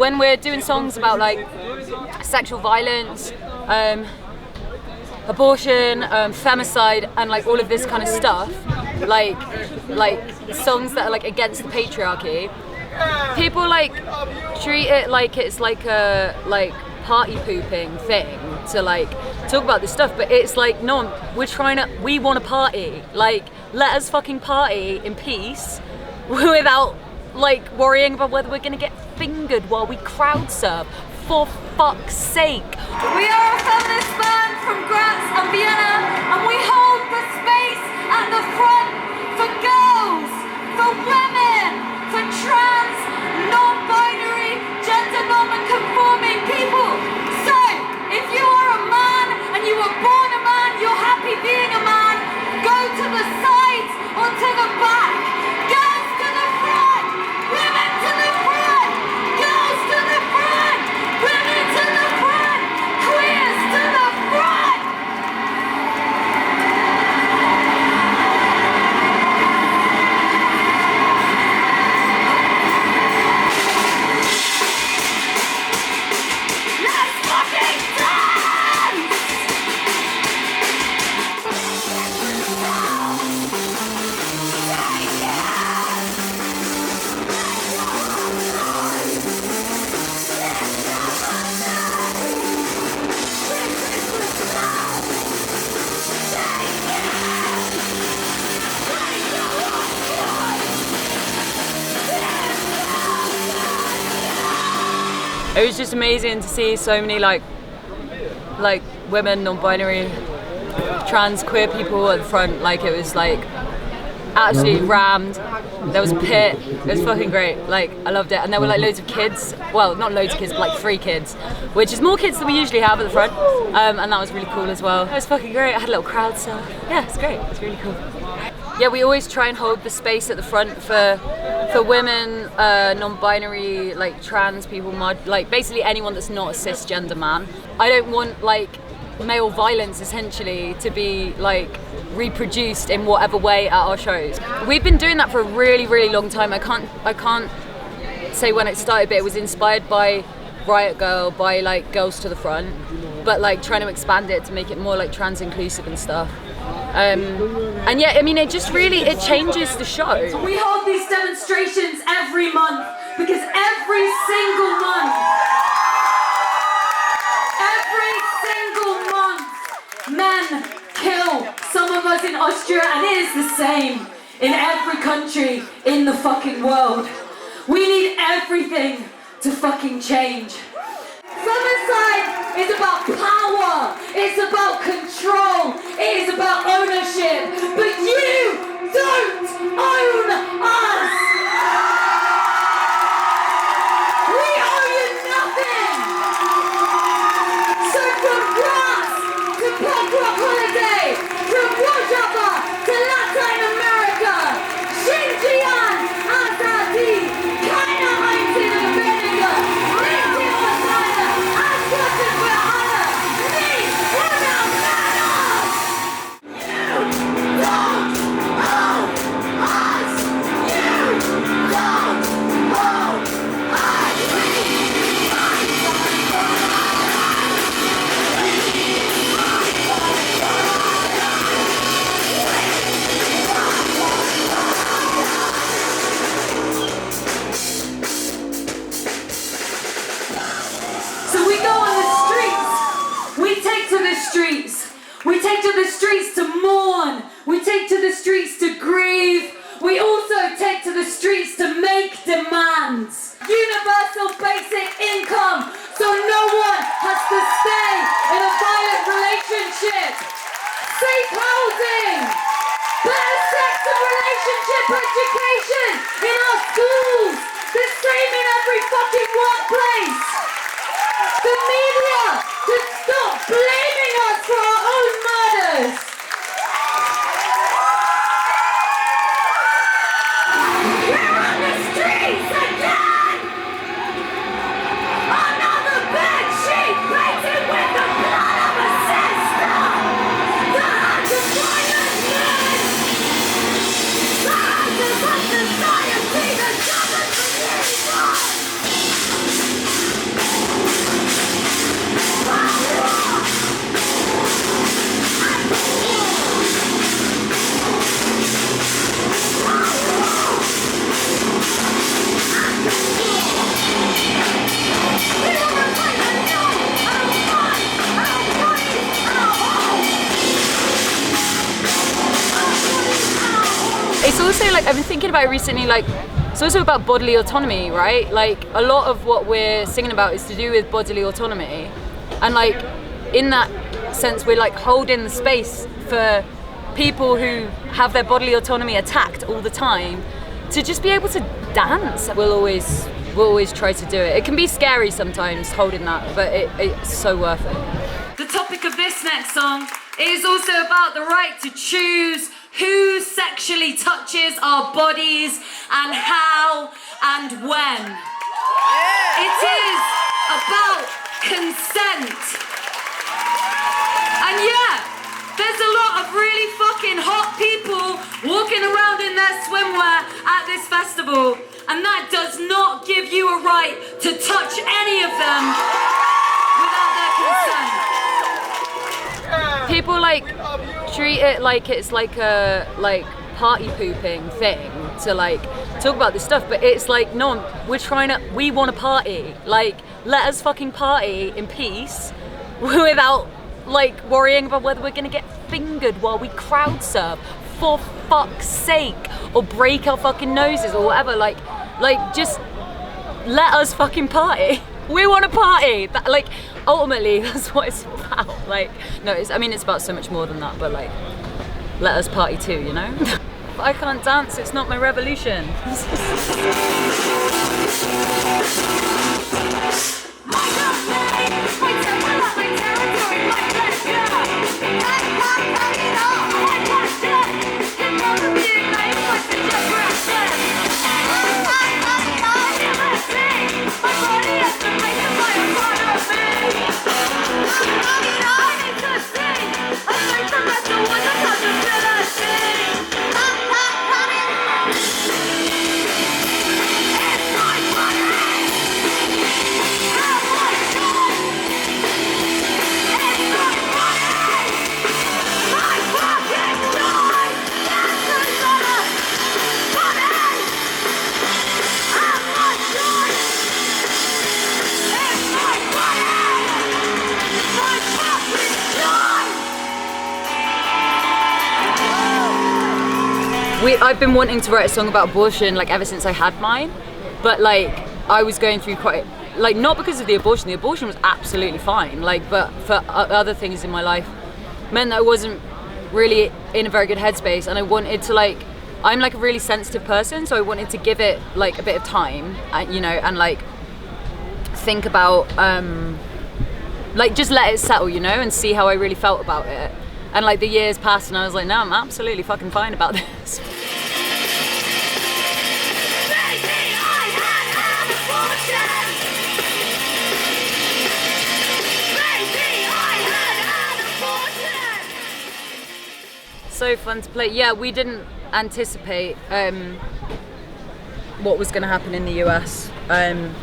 when we're doing songs about like sexual violence, abortion, femicide, and like all of this kind of stuff, like songs that are like against the patriarchy, people like treat it like it's like a like party pooping thing to like talk about this stuff, but it's like, no, we want to party, like let us fucking party in peace without like worrying about whether we're gonna get fingered while we crowd surf, for fuck's sake. We are a feminist band from Graz and Vienna, and we hold the space at the front for girls, for women, for trans, non-binary, gender non-conforming people. So, if you are a man and you were born a man, you're happy being a man, go to the sides or to the back. Girls to the front, women to the front, girls to the front, women to the front, queers to the front. Let's fucking dance! It was just amazing to see so many like women, non-binary, trans, queer people at the front. Like it was like absolutely rammed. There was a pit. It was fucking great. Like I loved it. And there were like loads of kids. Well, not loads of kids, but like 3 kids, which is more kids than we usually have at the front. And that was really cool as well. It was fucking great. I had a little crowd surf. Yeah, it's great. It's really cool. Yeah, we always try and hold the space at the front for women, non-binary, like trans people, like basically anyone that's not a cisgender man. I don't want like male violence essentially to be like reproduced in whatever way at our shows. We've been doing that for a really, really long time. I can't say when it started, but it was inspired by Riot Girl, by like Girls to the Front, but like trying to expand it to make it more like trans inclusive and stuff. And yeah, I mean, it changes the show. We hold these demonstrations every month because every single month, men kill some of us in Austria, and it is the same in every country in the fucking world. We need everything to fucking change. Femicide is about power, it's about control, it is about ownership, but you don't own us! We owe you nothing! So from Graz to punk rock holiday, from Rojava to Latin America, Xinjiang, Azadi, keine einzige weniger, nicht die Urteile, Antworten für alle, nicht oder Männer! You don't own us! You don't own So we go on the streets, we take to the streets, we take to the streets to mourn, we take to the streets to grieve, we also take to the streets to make demands. Universal basic income, so no one has to stay in a violent relationship. Safe housing, better sex and relationship education in our schools, the same in every fucking workplace. The media should stop blaming us for our own murders. We're on the streets again! Another bed sheet painted with the blood of a sister! The hands of violent men! The hands of a society that doesn't believe us! like, I've been thinking about it recently, like, it's also about bodily autonomy, right? Like, a lot of what we're singing about is to do with bodily autonomy. And like, in that sense, we're like holding the space for people who have their bodily autonomy attacked all the time to just be able to dance. We'll always try to do it. It can be scary sometimes holding that, but it's so worth it. The topic of this next song is also about the right to choose who sexually touches our bodies and how and when. It is about consent. And yeah, there's a lot of really fucking hot people walking around in their swimwear at this festival, and that does not give you a right to touch any of them without their consent. People like treat it like it's like a party pooping thing to like talk about this stuff, but it's like, no, we want to party. Like, let us fucking party in peace without like worrying about whether we're gonna get fingered while we crowd surf, for fuck's sake, or break our fucking noses or whatever. Like just let us fucking party. We want to party. Like, ultimately, that's what it's about. Like, no, it's about so much more than that, but like, let us party too, you know? But I can't dance, it's not my revolution. I've been wanting to write a song about abortion like ever since I had mine, but like I was going through quite, like, not because of the abortion was absolutely fine, like, but for other things in my life meant that I wasn't really in a very good headspace, and I wanted to, like, I'm like a really sensitive person, so I wanted to give it like a bit of time, you know, and like think about like just let it settle, you know, and see how I really felt about it. And like the years passed and I was like, no, I'm absolutely fucking fine about this. So fun to play. Yeah, we didn't anticipate what was going to happen in the US, and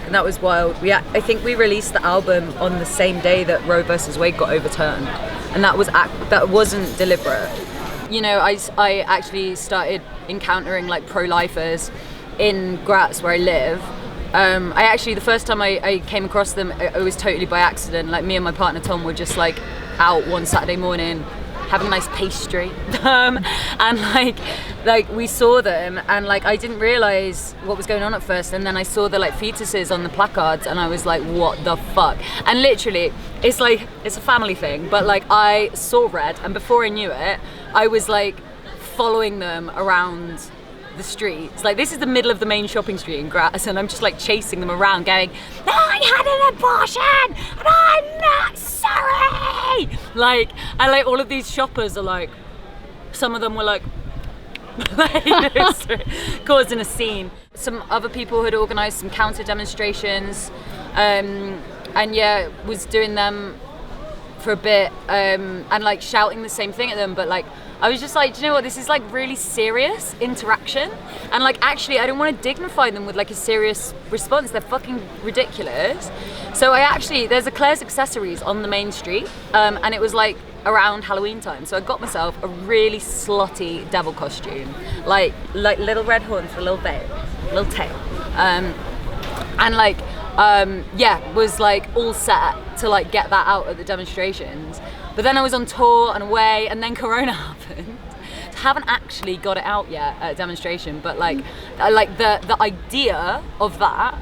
that was wild. I think we released the album on the same day that Roe versus Wade got overturned, and that wasn't deliberate. You know, I actually started encountering like pro-lifers in Graz, where I live. The first time I came across them, it was totally by accident. Like, me and my partner Tom were just like out one Saturday morning having a nice pastry, and like we saw them, and like I didn't realise what was going on at first, and then I saw the like fetuses on the placards, and I was like, what the fuck? And literally, it's like, it's a family thing, but like I saw red, and before I knew it, I was like following them around the streets. Like, this is the middle of the main shopping street in Graz, and I'm just like chasing them around going, I had an abortion and I'm not sorry. Like, and like all of these shoppers are like, some of them were like causing a scene. Some other people had organised some counter demonstrations, and yeah, was doing them for a bit, and like shouting the same thing at them, but like I was just like, do you know what, this is like really serious interaction, and like actually I don't want to dignify them with like a serious response. They're fucking ridiculous. So there's a Claire's Accessories on the main street, and it was like around Halloween time, so I got myself a really slutty devil costume, like little red horns for a little tail, and like was like all set to like get that out at the demonstrations. But then I was on tour and away, and then Corona happened. haven't actually got it out yet at a demonstration, but like the idea of that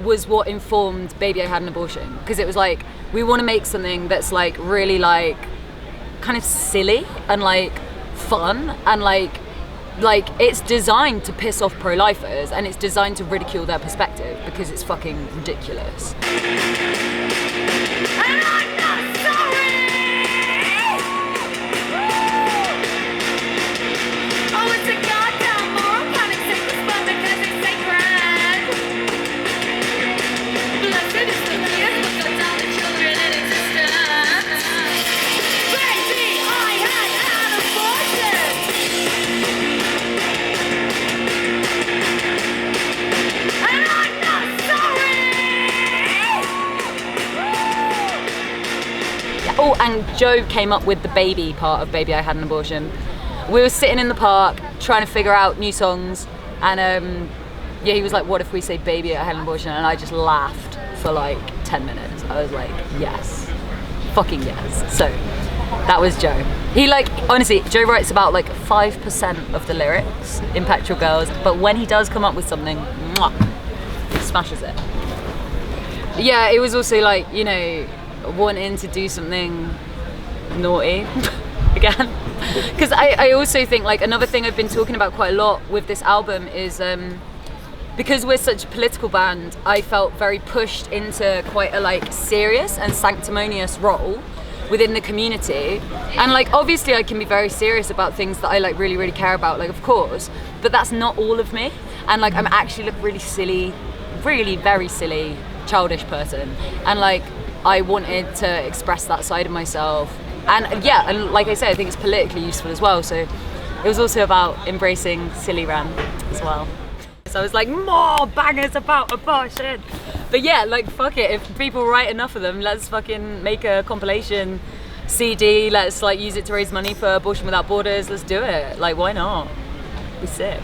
was what informed Baby I Had an Abortion, because it was like, we want to make something that's like really like kind of silly and like fun, and like it's designed to piss off pro-lifers, and it's designed to ridicule their perspective because it's fucking ridiculous. And I'm not sorry! Oh, it's a goddamn moral panic sickness, but because it's sacred. Blessed is the fear that puts down the children in existence. Baby, I had an abortion! And I'm not sorry! Oh, and Joe came up with the baby part of Baby I Had an Abortion. We were sitting in the park trying to figure out new songs, and yeah, he was like, what if we say Baby I Had an Abortion? And I just laughed for like 10 minutes. I was like, yes, fucking yes. So that was Joe. He like, honestly, Joe writes about like 5% of the lyrics in Petrol Girls, but when he does come up with something, mwah, he smashes it. Yeah, it was also like, you know, wanting to do something naughty again, because I also think like another thing I've been talking about quite a lot with this album is because we're such a political band, I felt very pushed into quite a like serious and sanctimonious role within the community, and like obviously I can be very serious about things that I like really care about, like of course, but that's not all of me, and like I'm actually like really silly, really very silly, childish person, and like I wanted to express that side of myself. And yeah, and like I said, I think it's politically useful as well. So it was also about embracing silly Ren as well. So I was like, more bangers about abortion. But yeah, like fuck it, if people write enough of them, let's fucking make a compilation CD, let's like use it to raise money for Abortion Without Borders, let's do it. Like why not? Be sick.